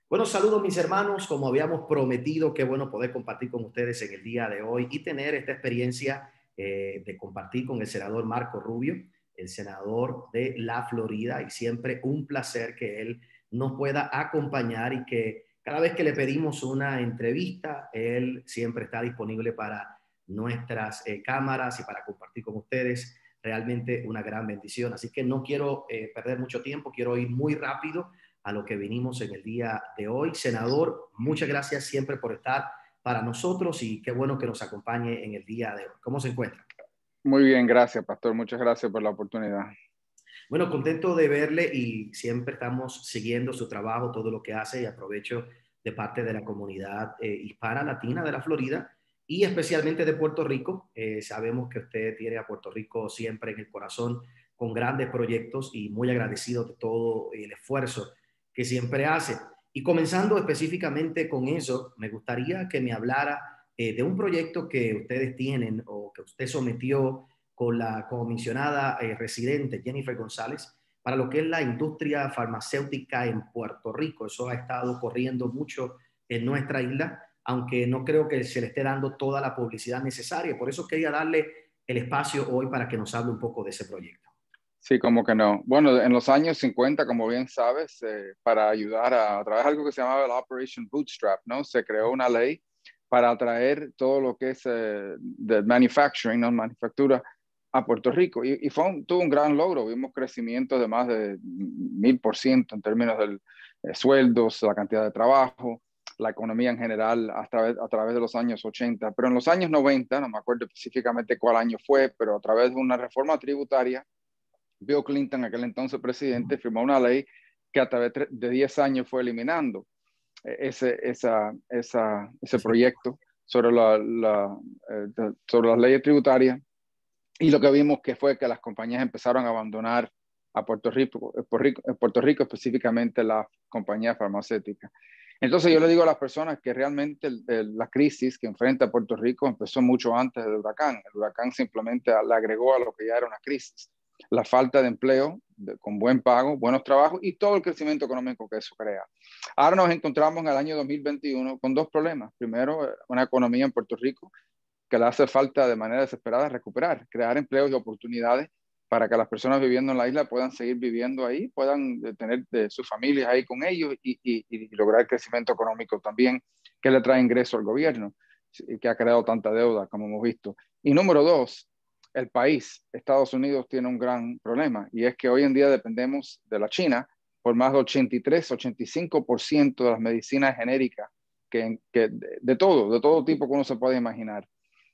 Bueno, saludos mis hermanos, como habíamos prometido, qué bueno poder compartir con ustedes en el día de hoy y tener esta experiencia de compartir con el senador Marco Rubio, el senador de la Florida, y siempre un placer que él nos pueda acompañar y que cada vez que le pedimos una entrevista, él siempre está disponible para nuestras cámaras y para compartir con ustedes. Realmente una gran bendición. Así que no quiero perder mucho tiempo, quiero ir muy rápido a lo que vinimos en el día de hoy. Senador, muchas gracias siempre por estar para nosotros y qué bueno que nos acompañe en el día de hoy. ¿Cómo se encuentra? Muy bien, gracias, pastor. Muchas gracias por la oportunidad. Bueno, contento de verle y siempre estamos siguiendo su trabajo, todo lo que hace y aprovecho de parte de la comunidad hispana latina de la Florida y especialmente de Puerto Rico. Sabemos que usted tiene a Puerto Rico siempre en el corazón con grandes proyectos y muy agradecido de todo el esfuerzo que siempre hace. Y comenzando específicamente con eso, me gustaría que me hablara de un proyecto que ustedes tienen o que usted sometió con la comisionada residente Jennifer González para lo que es la industria farmacéutica en Puerto Rico. Eso ha estado corriendo mucho en nuestra isla, aunque no creo que se le esté dando toda la publicidad necesaria. Por eso quería darle el espacio hoy para que nos hable un poco de ese proyecto. Sí, como que no. Bueno, en los años 50, como bien sabes, para ayudar a través de algo que se llamaba la Operation Bootstrap, ¿no? Se creó una ley para atraer todo lo que es de manufacturing, ¿no? Manufactura a Puerto Rico. Y tuvo un gran logro. Vimos crecimiento de más de 1000% en términos de sueldos, la cantidad de trabajo, la economía en general a través de los años 80. Pero en los años 90, no me acuerdo específicamente cuál año fue, pero a través de una reforma tributaria, Bill Clinton, aquel entonces presidente, firmó una ley que a través de 10 años fue eliminando ese proyecto sobre, sobre las leyes tributarias. Y lo que vimos que fue que las compañías empezaron a abandonar a Puerto Rico específicamente las compañías farmacéuticas. Entonces yo le digo a las personas que realmente la crisis que enfrenta Puerto Rico empezó mucho antes del huracán. El huracán simplemente le agregó a lo que ya era una crisis. La falta de empleo con buen pago, buenos trabajos y todo el crecimiento económico que eso crea. Ahora nos encontramos en el año 2021 con dos problemas. Primero, una economía en Puerto Rico que le hace falta de manera desesperada recuperar, crear empleos y oportunidades para que las personas viviendo en la isla puedan seguir viviendo ahí, puedan tener sus familias ahí con ellos y lograr crecimiento económico también que le trae ingreso al gobierno y que ha creado tanta deuda como hemos visto. Y número dos, el país, Estados Unidos, tiene un gran problema y es que hoy en día dependemos de la China por más de 85% de las medicinas genéricas de todo tipo que uno se puede imaginar.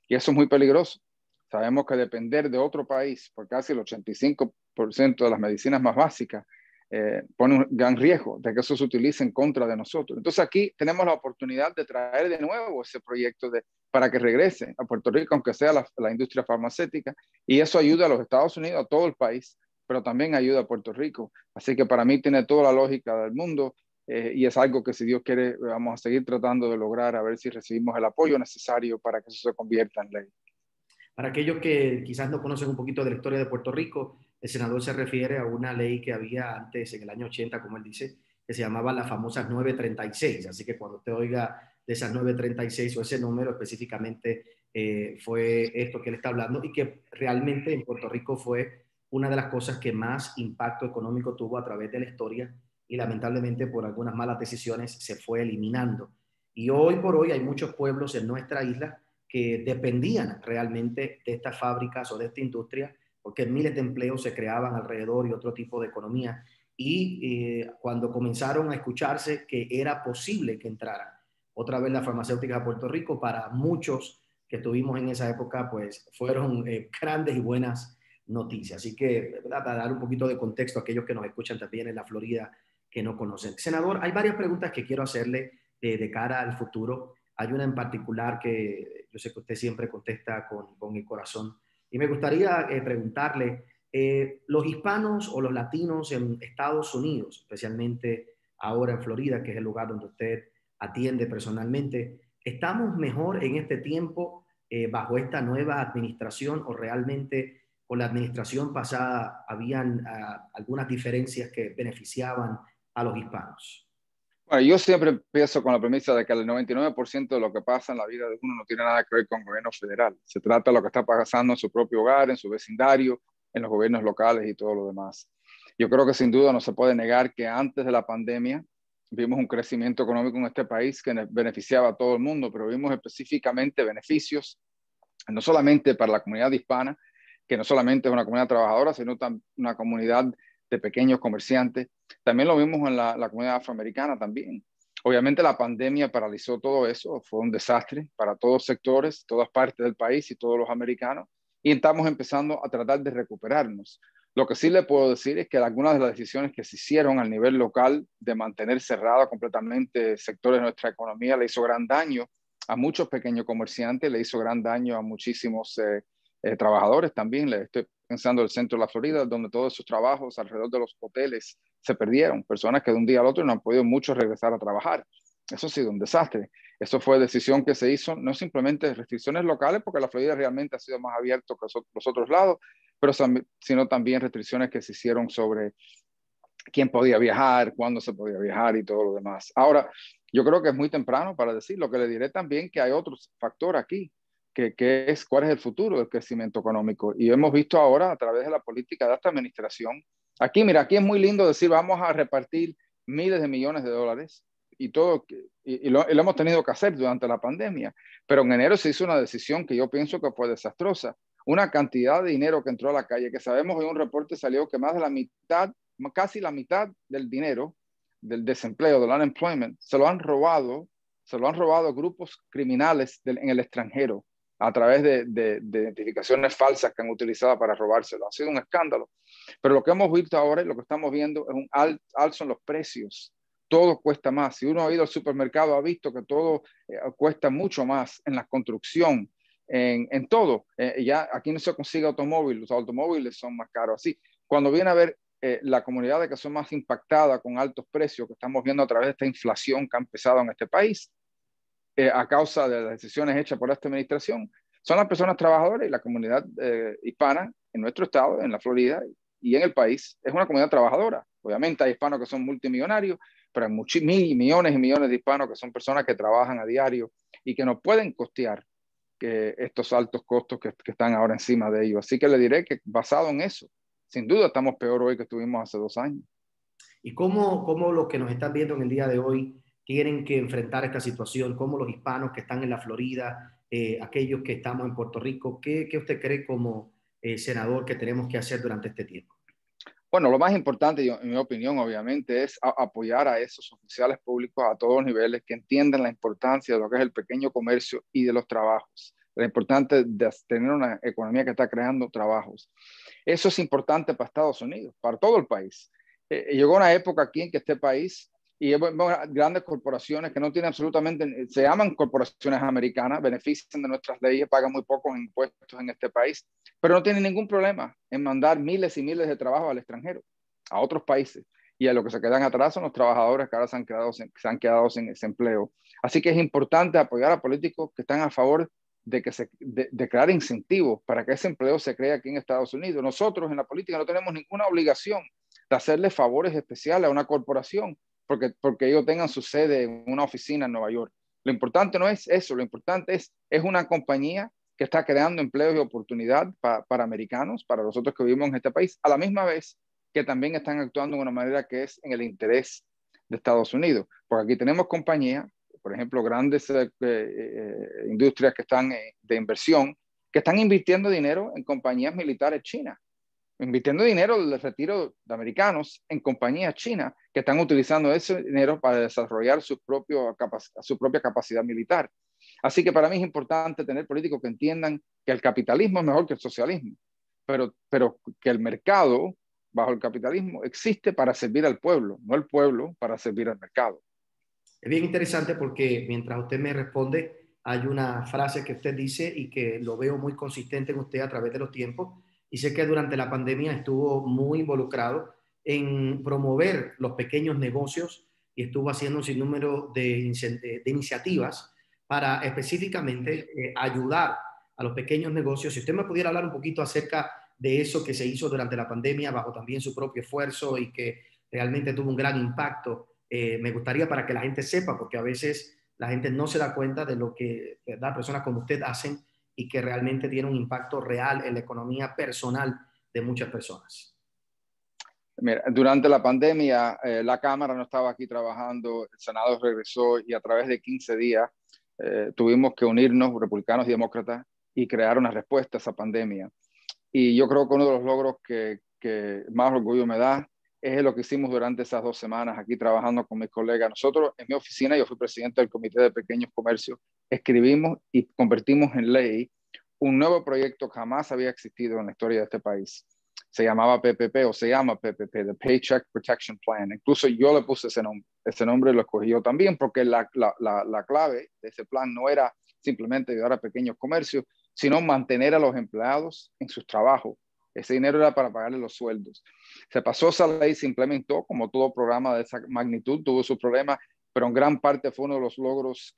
Y eso es muy peligroso. Sabemos que depender de otro país por casi el 85% de las medicinas más básicas pone un gran riesgo de que eso se utilice en contra de nosotros. Entonces aquí tenemos la oportunidad de traer de nuevo ese proyecto para que regrese a Puerto Rico, aunque sea la industria farmacéutica, y eso ayuda a los Estados Unidos, a todo el país, pero también ayuda a Puerto Rico. Así que para mí tiene toda la lógica del mundo. Y es algo que si Dios quiere vamos a seguir tratando de lograr a ver si recibimos el apoyo necesario para que eso se convierta en ley. Para aquellos que quizás no conocen un poquito de la historia de Puerto Rico, el senador se refiere a una ley que había antes, en el año 80, como él dice, que se llamaba las famosas 936. Así que cuando usted oiga de esas 936 o ese número específicamente, fue esto que él está hablando y que realmente en Puerto Rico fue una de las cosas que más impacto económico tuvo a través de la historia y lamentablemente por algunas malas decisiones se fue eliminando. Y hoy por hoy hay muchos pueblos en nuestra isla que dependían realmente de estas fábricas o de esta industria, porque miles de empleos se creaban alrededor y otro tipo de economía. Y cuando comenzaron a escucharse que era posible que entraran otra vez las farmacéuticas a Puerto Rico, para muchos que estuvimos en esa época, pues fueron grandes y buenas noticias. Así que, ¿verdad? Para dar un poquito de contexto a aquellos que nos escuchan también en la Florida que no conocen. Senador, hay varias preguntas que quiero hacerle de cara al futuro. Hay una en particular que yo sé que usted siempre contesta con el corazón. Y me gustaría preguntarle, los hispanos o los latinos en Estados Unidos, especialmente ahora en Florida, que es el lugar donde usted atiende personalmente, ¿estamos mejor en este tiempo bajo esta nueva administración o realmente con la administración pasada habían algunas diferencias que beneficiaban a los hispanos? Bueno, yo siempre empiezo con la premisa de que el 99% de lo que pasa en la vida de uno no tiene nada que ver con el gobierno federal. Se trata de lo que está pasando en su propio hogar, en su vecindario, en los gobiernos locales y todo lo demás. Yo creo que sin duda no se puede negar que antes de la pandemia vimos un crecimiento económico en este país que beneficiaba a todo el mundo, pero vimos específicamente beneficios no solamente para la comunidad hispana, que no solamente es una comunidad trabajadora, sino una comunidad de pequeños comerciantes. También lo vimos en la comunidad afroamericana también. Obviamente la pandemia paralizó todo eso, fue un desastre para todos los sectores, todas partes del país y todos los americanos, y estamos empezando a tratar de recuperarnos. Lo que sí le puedo decir es que algunas de las decisiones que se hicieron al nivel local de mantener cerrado completamente sectores de nuestra economía le hizo gran daño a muchos pequeños comerciantes, le hizo gran daño a muchísimos trabajadores también. Le estoy pensando en el centro de la Florida, donde todos esos trabajos alrededor de los hoteles se perdieron. Personas que de un día al otro no han podido mucho regresar a trabajar. Eso ha sido un desastre. Eso fue decisión que se hizo, no simplemente restricciones locales, porque la Florida realmente ha sido más abierto que los otros lados, pero sino también restricciones que se hicieron sobre quién podía viajar, cuándo se podía viajar y todo lo demás. Ahora, yo creo que es muy temprano para decir. Lo que le diré también que hay otro factor aquí, que es cuál es el futuro del crecimiento económico. Y hemos visto ahora a través de la política de esta administración, aquí, mira, aquí es muy lindo decir vamos a repartir miles de millones de dólares y todo, y lo hemos tenido que hacer durante la pandemia, pero en enero se hizo una decisión que yo pienso que fue desastrosa. Una cantidad de dinero que entró a la calle, que sabemos en un reporte salió que más de la mitad, casi la mitad del dinero del desempleo, del unemployment, se lo han robado grupos criminales en el extranjero a través de identificaciones falsas que han utilizado para robárselo. Ha sido un escándalo. Pero lo que hemos visto ahora y lo que estamos viendo es un alzo en los precios. Todo cuesta más. Si uno ha ido al supermercado, ha visto que todo cuesta mucho más en la construcción, en todo. Ya aquí no se consigue automóvil, los automóviles son más caros. Así, cuando viene a ver la comunidad de que son más impactada con altos precios que estamos viendo a través de esta inflación que ha empezado en este país, a causa de las decisiones hechas por esta administración, son las personas trabajadoras y la comunidad hispana en nuestro estado, en la Florida y en el país, es una comunidad trabajadora. Obviamente hay hispanos que son multimillonarios, pero hay millones y millones de hispanos que son personas que trabajan a diario y que no pueden costear estos altos costos que están ahora encima de ellos. Así que le diré que basado en eso, sin duda estamos peor hoy que estuvimos hace 2 años. ¿Y cómo los que nos están viendo en el día de hoy tienen que enfrentar esta situación? ¿Cómo los hispanos que están en la Florida, aquellos que estamos en Puerto Rico, qué usted cree como senador que tenemos que hacer durante este tiempo? Bueno, lo más importante, en mi opinión, obviamente, es apoyar a esos oficiales públicos a todos los niveles que entiendan la importancia de lo que es el pequeño comercio y de los trabajos. La importancia de tener una economía que está creando trabajos. Eso es importante para Estados Unidos, para todo el país. Llegó una época aquí en que este país y grandes corporaciones que no tienen absolutamente, se llaman corporaciones americanas, benefician de nuestras leyes, pagan muy pocos impuestos en este país, pero no tienen ningún problema en mandar miles y miles de trabajos al extranjero, a otros países. Y a lo que se quedan atrás son los trabajadores que ahora se han quedado sin ese empleo. Así que es importante apoyar a políticos que están a favor de crear incentivos para que ese empleo se cree aquí en Estados Unidos. Nosotros en la política no tenemos ninguna obligación de hacerle favores especiales a una corporación porque ellos tengan su sede en una oficina en Nueva York. Lo importante no es eso, lo importante es una compañía que está creando empleos y oportunidad para americanos, para nosotros que vivimos en este país, a la misma vez que también están actuando de una manera que es en el interés de Estados Unidos. Porque aquí tenemos compañías, por ejemplo, grandes industrias que están de inversión, que están invirtiendo dinero en compañías militares chinas, invirtiendo dinero del retiro de americanos en compañías chinas que están utilizando ese dinero para desarrollar su propia capacidad militar. Así que para mí es importante tener políticos que entiendan que el capitalismo es mejor que el socialismo, pero que el mercado bajo el capitalismo existe para servir al pueblo, no el pueblo para servir al mercado. Es bien interesante porque mientras usted me responde, hay una frase que usted dice y que lo veo muy consistente en usted a través de los tiempos. Y sé que durante la pandemia estuvo muy involucrado en promover los pequeños negocios y estuvo haciendo un sinnúmero de iniciativas para específicamente ayudar a los pequeños negocios. Si usted me pudiera hablar un poquito acerca de eso que se hizo durante la pandemia bajo también su propio esfuerzo y que realmente tuvo un gran impacto me gustaría para que la gente sepa, porque a veces la gente no se da cuenta de lo que, ¿verdad?, personas como usted hacen y que realmente tiene un impacto real en la economía personal de muchas personas. Mira, durante la pandemia, la Cámara no estaba aquí trabajando, el Senado regresó y a través de 15 días tuvimos que unirnos, republicanos y demócratas, y crear una respuesta a esa pandemia. Y yo creo que uno de los logros que más orgullo me da es lo que hicimos durante esas 2 semanas aquí trabajando con mis colegas. Nosotros en mi oficina, yo fui presidente del Comité de Pequeños Comercios, escribimos y convertimos en ley un nuevo proyecto que jamás había existido en la historia de este país. Se llamaba PPP o se llama PPP, the Paycheck Protection Plan. Incluso yo le puse ese nombre. Ese nombre lo escogí yo también porque la clave de ese plan no era simplemente ayudar a pequeños comercios, sino mantener a los empleados en sus trabajos. Ese dinero era para pagarle los sueldos. Se pasó esa ley, se implementó, como todo programa de esa magnitud, tuvo sus problemas, pero en gran parte fue uno de los logros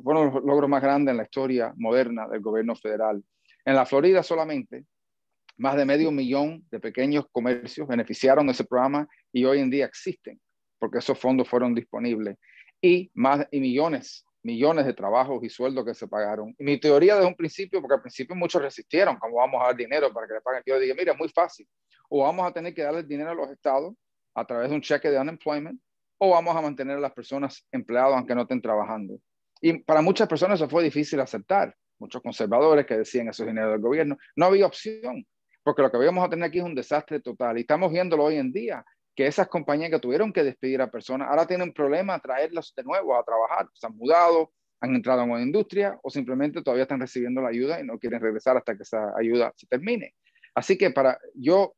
fueron los logros más grandes en la historia moderna del gobierno federal. En la Florida solamente, más de 500,000 de pequeños comercios beneficiaron de ese programa y hoy en día existen porque esos fondos fueron disponibles. Y millones de trabajos y sueldos que se pagaron. Y mi teoría desde un principio, porque al principio muchos resistieron, ¿cómo vamos a dar dinero para que le paguen? Yo dije, mira, es muy fácil. O vamos a tener que darle dinero a los estados a través de un cheque de unemployment, o vamos a mantener a las personas empleadas aunque no estén trabajando. Y para muchas personas eso fue difícil aceptar. Muchos conservadores que decían eso es dinero del gobierno. No había opción, porque lo que íbamos a tener aquí es un desastre total. Y estamos viéndolo hoy en día, que esas compañías que tuvieron que despedir a personas ahora tienen problema traerlos de nuevo a trabajar. Se han mudado, han entrado en una industria o simplemente todavía están recibiendo la ayuda y no quieren regresar hasta que esa ayuda se termine. Así que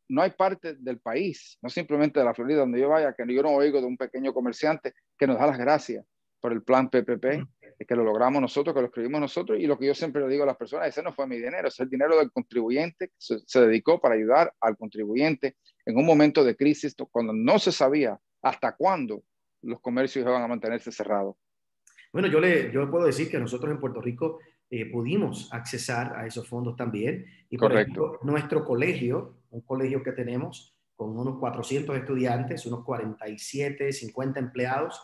no hay parte del país, no simplemente de la Florida, donde yo vaya, que yo no oigo de un pequeño comerciante que nos da las gracias por el plan PPP, que lo logramos nosotros, que lo escribimos nosotros, y lo que yo siempre le digo a las personas, ese no fue mi dinero, ese es el dinero del contribuyente, que se dedicó para ayudar al contribuyente en un momento de crisis cuando no se sabía hasta cuándo los comercios iban a mantenerse cerrados. Bueno, yo puedo decir que nosotros en Puerto Rico pudimos accesar a esos fondos también. Y por Correcto. ejemplo, nuestro colegio, un colegio que tenemos con unos 400 estudiantes, unos 47, 50 empleados,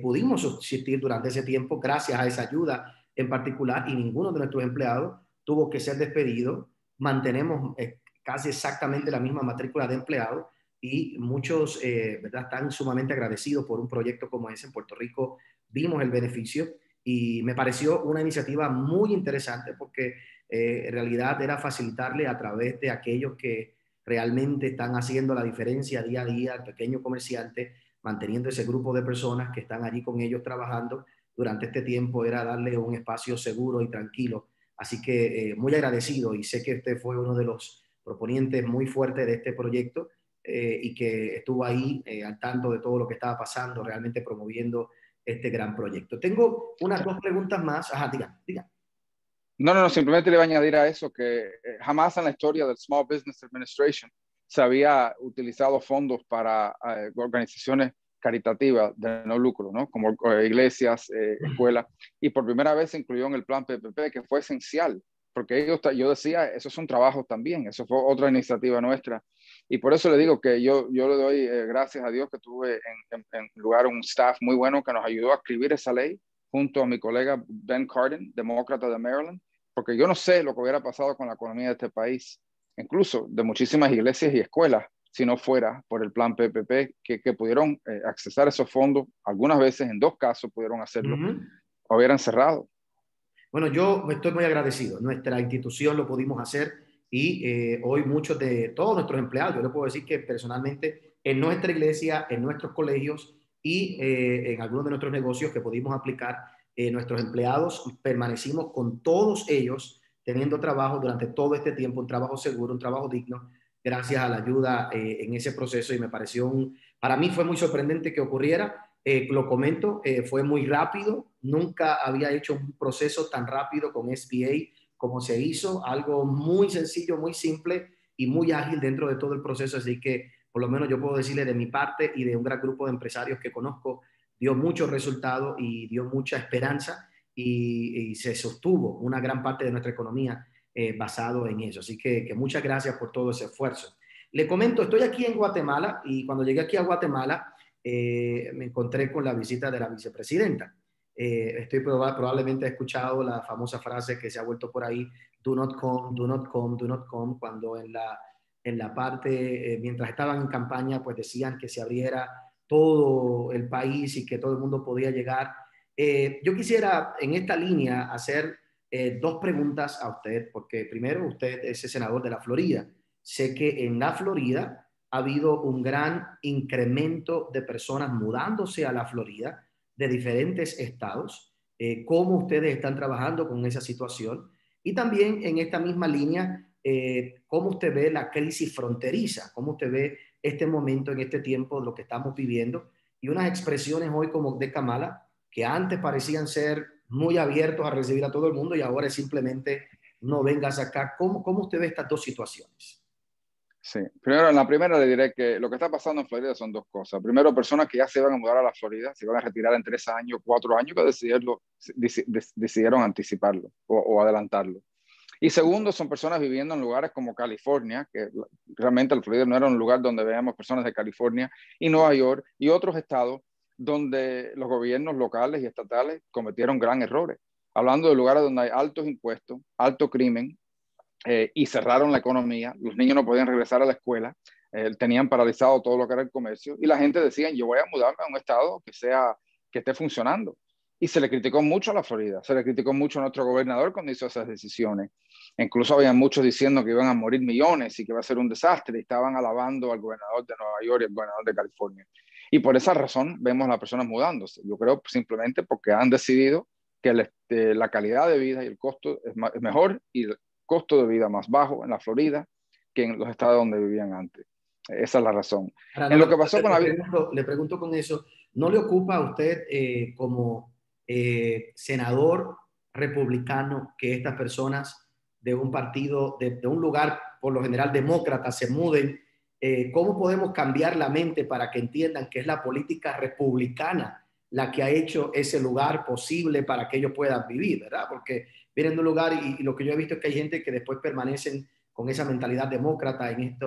pudimos subsistir durante ese tiempo gracias a esa ayuda en particular y ninguno de nuestros empleados tuvo que ser despedido. Mantenemos casi exactamente la misma matrícula de empleados y muchos, ¿verdad?, están sumamente agradecidos por un proyecto como ese. En Puerto Rico vimos el beneficio y me pareció una iniciativa muy interesante porque en realidad era facilitarle a través de aquellos que realmente están haciendo la diferencia día a día al pequeño comerciante, manteniendo ese grupo de personas que están allí con ellos trabajando durante este tiempo, era darle un espacio seguro y tranquilo. Así que muy agradecido y sé que usted fue uno de los proponientes muy fuertes de este proyecto y que estuvo ahí al tanto de todo lo que estaba pasando, realmente promoviendo este gran proyecto. Tengo unas 2 preguntas más. Ajá, diga. No, simplemente le voy a añadir a eso que jamás en la historia del Small Business Administration se había utilizado fondos para organizaciones caritativas de no lucro, ¿no? Como iglesias, escuelas, y por primera vez se incluyó en el plan PPP, que fue esencial, porque yo decía, esos son trabajos también, eso fue otra iniciativa nuestra, y por eso le digo que yo le doy gracias a Dios que tuve en lugar un staff muy bueno que nos ayudó a escribir esa ley, junto a mi colega Ben Cardin, demócrata de Maryland, porque yo no sé lo que hubiera pasado con la economía de este país, incluso de muchísimas iglesias y escuelas, si no fuera por el plan PPP, que pudieron accesar esos fondos, algunas veces, en 2 casos pudieron hacerlo, o hubieran cerrado. Bueno, yo estoy muy agradecido. Nuestra institución lo pudimos hacer y hoy muchos de todos nuestros empleados, yo le puedo decir que personalmente en nuestra iglesia, en nuestros colegios y en algunos de nuestros negocios que pudimos aplicar, nuestros empleados permanecimos con todos ellos teniendo trabajo durante todo este tiempo, un trabajo seguro, un trabajo digno, gracias a la ayuda en ese proceso y me pareció para mí fue muy sorprendente que ocurriera. Lo comento, fue muy rápido, nunca había hecho un proceso tan rápido con SBA como se hizo, algo muy sencillo, muy simple y muy ágil dentro de todo el proceso, así que por lo menos yo puedo decirle de mi parte y de un gran grupo de empresarios que conozco, dio muchos resultados y dio mucha esperanza y se sostuvo una gran parte de nuestra economía basado en eso, así que muchas gracias por todo ese esfuerzo. Le comento, estoy aquí en Guatemala y cuando llegué aquí a Guatemala me encontré con la visita de la vicepresidenta. Probablemente he escuchado la famosa frase que se ha vuelto por ahí, do not come, do not come, do not come, cuando en la parte, mientras estaban en campaña, pues decían que se abriera todo el país y que todo el mundo podía llegar. Yo quisiera en esta línea hacer dos preguntas a usted, porque primero usted es el senador de la Florida. Sé que en la Florida ha habido un gran incremento de personas mudándose a la Florida de diferentes estados. ¿Cómo ustedes están trabajando con esa situación? Y también en esta misma línea, ¿cómo usted ve la crisis fronteriza? ¿Cómo usted ve este momento, en este tiempo, lo que estamos viviendo? Y unas expresiones hoy como de Kamala, que antes parecían ser muy abiertos a recibir a todo el mundo y ahora es simplemente no vengas acá. ¿Cómo usted ve estas dos situaciones? Sí, primero, en la primera le diré que lo que está pasando en Florida son dos cosas. Primero, personas que ya se van a mudar a la Florida, se van a retirar en 3 años, 4 años, que decidieron anticiparlo o adelantarlo. Y segundo, son personas viviendo en lugares como California, que realmente la Florida no era un lugar donde veíamos personas de California, y Nueva York y otros estados donde los gobiernos locales y estatales cometieron gran errores. Hablando de lugares donde hay altos impuestos, alto crimen, y cerraron la economía, los niños no podían regresar a la escuela, tenían paralizado todo lo que era el comercio, y la gente decía, yo voy a mudarme a un estado que esté funcionando. Y se le criticó mucho a la Florida, se le criticó mucho a nuestro gobernador cuando hizo esas decisiones. Incluso había muchos diciendo que iban a morir millones y que iba a ser un desastre, y estaban alabando al gobernador de Nueva York y al gobernador de California. Y por esa razón vemos a las personas mudándose. Yo creo simplemente porque han decidido que la calidad de vida y el costo es mejor, y costo de vida más bajo en la Florida que en los estados donde vivían antes. Esa es la razón. Ahora, En lo que pasó con la... le pregunto con eso, ¿no le ocupa a usted como senador republicano que estas personas de un partido, de un lugar por lo general demócrata, se muden? ¿Cómo podemos cambiar la mente para que entiendan que es la política republicana la que ha hecho ese lugar posible para que ellos puedan vivir, ¿verdad? Porque vienen de un lugar y lo que yo he visto es que hay gente que después permanecen con esa mentalidad demócrata en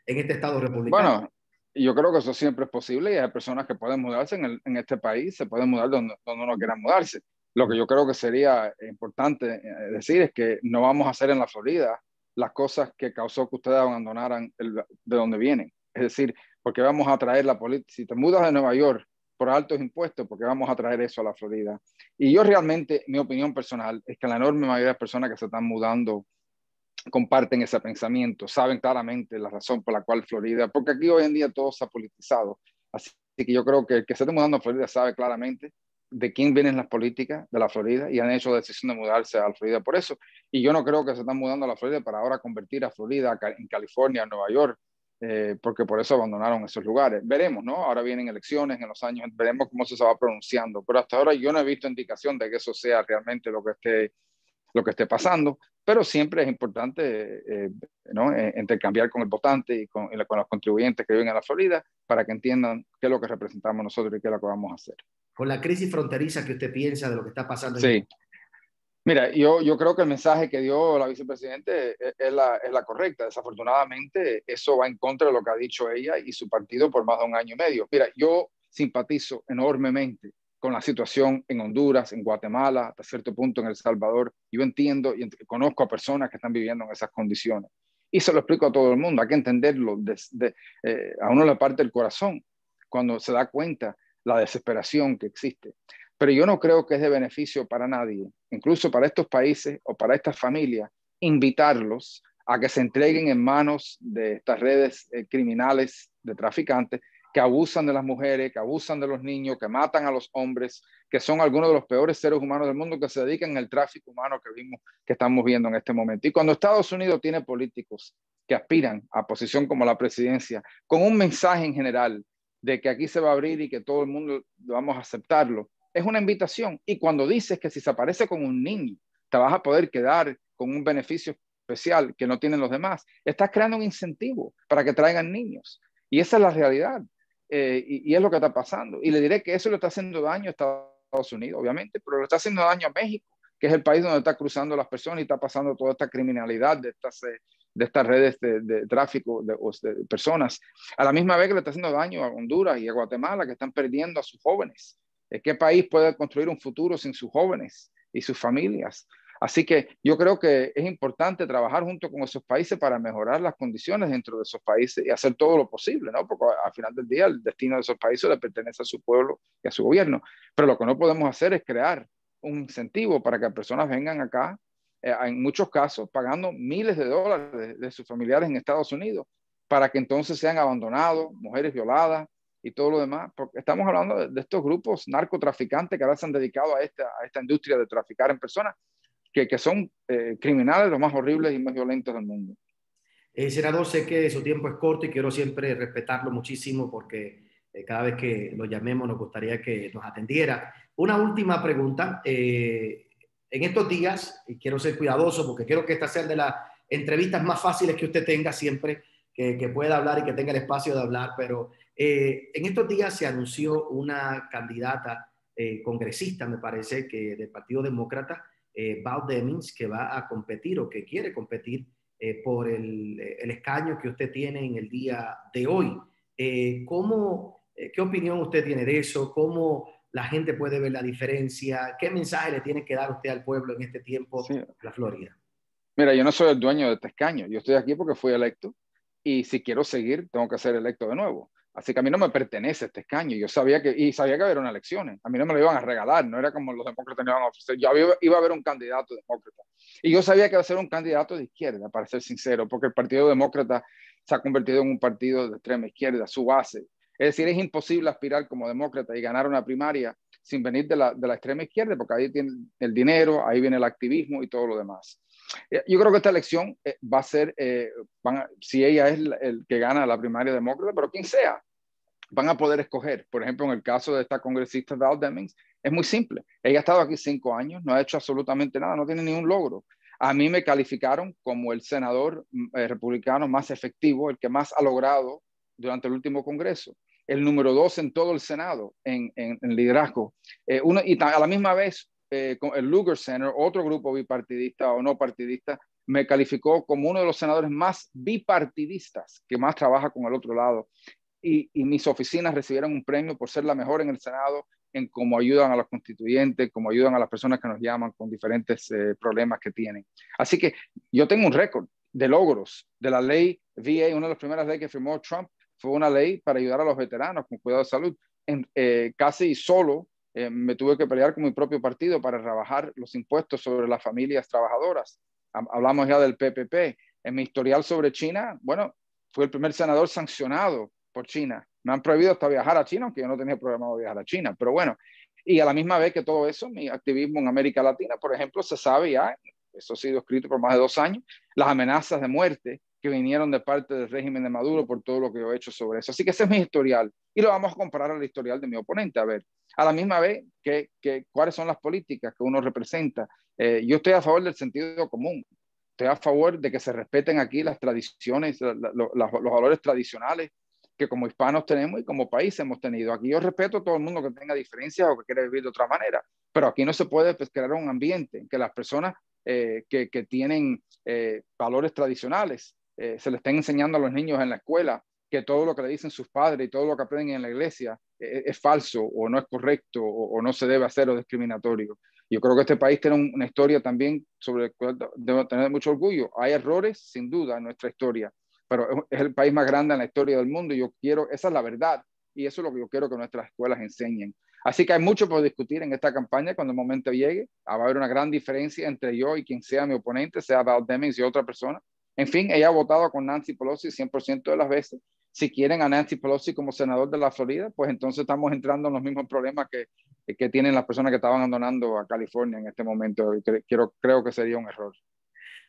este estado republicano. Bueno, yo creo que eso siempre es posible, y hay personas que pueden mudarse en este país, se pueden mudar donde no quieran mudarse. Lo que yo creo que sería importante decir es que no vamos a hacer en la Florida las cosas que causó que ustedes abandonaran de donde vienen. Es decir, porque vamos a traer la política. Si te mudas de Nueva York por altos impuestos, porque vamos a traer eso a la Florida. Y yo realmente, mi opinión personal es que la enorme mayoría de personas que se están mudando comparten ese pensamiento, saben claramente la razón por la cual Florida, porque aquí hoy en día todo se ha politizado. Así que yo creo que el que se esté mudando a Florida sabe claramente de quién vienen las políticas de la Florida, y han hecho la decisión de mudarse a la Florida por eso. Y yo no creo que se están mudando a la Florida para ahora convertir a Florida en California, Nueva York, porque por eso abandonaron esos lugares. Veremos, ¿no? Ahora vienen elecciones en los años, veremos cómo se va pronunciando, pero hasta ahora yo no he visto indicación de que eso sea realmente lo que esté pasando, pero siempre es importante ¿no? Intercambiar con el votante y con los contribuyentes que viven en la Florida para que entiendan qué es lo que representamos nosotros y qué es lo que vamos a hacer. Con la crisis fronteriza que usted piensa de lo que está pasando en Sí. Mira, yo creo que el mensaje que dio la vicepresidenta es la correcta. Desafortunadamente, eso va en contra de lo que ha dicho ella y su partido por más de 1 año y medio. Mira, yo simpatizo enormemente con la situación en Honduras, en Guatemala, hasta cierto punto en El Salvador. Yo entiendo y conozco a personas que están viviendo en esas condiciones. Y se lo explico a todo el mundo. Hay que entenderlo. A uno le parte el corazón cuando se da cuenta la desesperación que existe. Pero yo no creo que es de beneficio para nadie, incluso para estos países o para estas familias, invitarlos a que se entreguen en manos de estas redes criminales de traficantes que abusan de las mujeres, que abusan de los niños, que matan a los hombres, que son algunos de los peores seres humanos del mundo, que se dedican al tráfico humano que estamos viendo en este momento. Y cuando Estados Unidos tiene políticos que aspiran a posición como la presidencia, con un mensaje en general de que aquí se va a abrir y que todo el mundo vamos a aceptarlo, es una invitación. Y cuando dices que si se aparece con un niño, te vas a poder quedar con un beneficio especial que no tienen los demás, estás creando un incentivo para que traigan niños. Y esa es la realidad. Y es lo que está pasando. Y le diré que eso le está haciendo daño a Estados Unidos, obviamente, pero le está haciendo daño a México, que es el país donde está cruzando las personas y está pasando toda esta criminalidad de de estas redes de tráfico de personas, a la misma vez que le está haciendo daño a Honduras y a Guatemala, que están perdiendo a sus jóvenes. ¿Qué país puede construir un futuro sin sus jóvenes y sus familias? Así que yo creo que es importante trabajar junto con esos países para mejorar las condiciones dentro de esos países y hacer todo lo posible, ¿no? Porque al final del día el destino de esos países le pertenece a su pueblo y a su gobierno. Pero lo que no podemos hacer es crear un incentivo para que personas vengan acá, en muchos casos pagando miles de dólares de sus familiares en Estados Unidos, para que entonces sean abandonados, mujeres violadas y todo lo demás, porque estamos hablando de estos grupos narcotraficantes que ahora se han dedicado a esta industria de traficar en personas, que son criminales los más horribles y más violentos del mundo. Senador, sé que su tiempo es corto y quiero siempre respetarlo muchísimo porque cada vez que lo llamemos nos gustaría que nos atendiera. Una última pregunta. En estos días, y quiero ser cuidadoso porque quiero que esta sea de las entrevistas más fáciles que usted tenga siempre, que pueda hablar y que tenga el espacio de hablar, pero en estos días se anunció una candidata congresista, me parece, que del Partido Demócrata, Val Demings, que va a competir o que quiere competir por el escaño que usted tiene en el día de hoy. ¿Qué opinión usted tiene de eso? ¿Cómo la gente puede ver la diferencia? ¿Qué mensaje le tiene que dar usted al pueblo en este tiempo Sí. en la Florida? Mira, yo no soy el dueño de este escaño. Yo estoy aquí porque fui electo y si quiero seguir, tengo que ser electo de nuevo. Así que a mí no me pertenece este escaño. Yo sabía que había unas elecciones. A mí no me lo iban a regalar. No era como los demócratas me iban a ofrecer. Iba a haber un candidato demócrata. Y yo sabía que iba a ser un candidato de izquierda, para ser sincero, porque el Partido Demócrata se ha convertido en un partido de extrema izquierda, su base. Es decir, es imposible aspirar como demócrata y ganar una primaria sin venir de la extrema izquierda, porque ahí tiene el dinero, ahí viene el activismo y todo lo demás. Yo creo que esta elección va a ser, si ella es el que gana la primaria demócrata, pero quien sea, van a poder escoger. Por ejemplo, en el caso de esta congresista Val Demings, es muy simple. Ella ha estado aquí 5 años, no ha hecho absolutamente nada, no tiene ningún logro. A mí me calificaron como el senador republicano más efectivo, el que más ha logrado durante el último Congreso. El número 2 en todo el Senado, en liderazgo. Y a la misma vez, con el Lugar Center, otro grupo bipartidista o no partidista, me calificó como uno de los senadores más bipartidistas, que más trabaja con el otro lado. Y mis oficinas recibieron un premio por ser la mejor en el Senado, en cómo ayudan a los constituyentes, cómo ayudan a las personas que nos llaman con diferentes problemas que tienen. Así que yo tengo un récord de logros de la ley VA. Una de las primeras leyes que firmó Trump fue una ley para ayudar a los veteranos con cuidado de salud. Casi solo me tuve que pelear con mi propio partido para rebajar los impuestos sobre las familias trabajadoras. Hablamos ya del PPP. En mi historial sobre China, bueno, fui el primer senador sancionado por China. Me han prohibido hasta viajar a China, aunque yo no tenía programado viajar a China, pero bueno. Y a la misma vez que todo eso, mi activismo en América Latina, por ejemplo, se sabe ya, eso ha sido escrito por más de 2 años, las amenazas de muerte que vinieron de parte del régimen de Maduro por todo lo que yo he hecho sobre eso. Así que ese es mi historial y lo vamos a comparar al historial de mi oponente, a ver, a la misma vez cuáles son las políticas que uno representa. Yo estoy a favor del sentido común, estoy a favor de que se respeten aquí las tradiciones, los valores tradicionales que como hispanos tenemos y como país hemos tenido. Aquí yo respeto a todo el mundo que tenga diferencias o que quiera vivir de otra manera, pero aquí no se puede crear un ambiente en que las personas que tienen valores tradicionales se le estén enseñando a los niños en la escuela que todo lo que le dicen sus padres y todo lo que aprenden en la iglesia es falso o no es correcto o no se debe hacer o discriminatorio. Yo creo que este país tiene una historia también sobre la cual debe tener mucho orgullo. Hay errores, sin duda, en nuestra historia, pero es el país más grande en la historia del mundo y yo quiero, esa es la verdad y eso es lo que yo quiero que nuestras escuelas enseñen. Así que hay mucho por discutir en esta campaña cuando el momento llegue. Va a haber una gran diferencia entre yo y quien sea mi oponente, sea Val Demings y otra persona. En fin, ella ha votado con Nancy Pelosi 100% de las veces. Si quieren a Nancy Pelosi como senador de la Florida, pues entonces estamos entrando en los mismos problemas que tienen las personas que estaban abandonando a California en este momento. Creo que sería un error.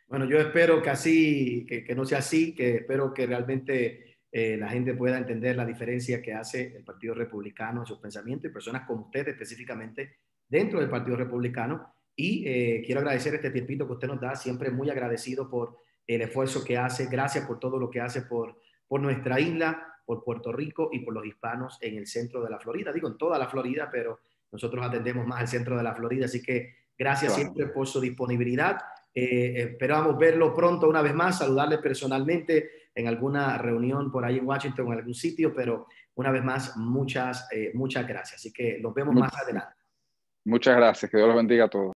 Bueno, yo espero que así, que no sea así, que espero que realmente la gente pueda entender la diferencia que hace el Partido Republicano en sus pensamientos y personas como usted específicamente dentro del Partido Republicano. Y quiero agradecer este tiempito que usted nos da, siempre muy agradecido por el esfuerzo que hace. Gracias por todo lo que hace por nuestra isla, por Puerto Rico y por los hispanos en el centro de la Florida. Digo, en toda la Florida, pero nosotros atendemos más el centro de la Florida. Así que gracias Claro. siempre por su disponibilidad. Esperamos verlo pronto una vez más, saludarle personalmente en alguna reunión por ahí en Washington o en algún sitio, pero una vez más, muchas gracias. Así que los vemos Mu- más adelante. Muchas gracias, que Dios los bendiga a todos.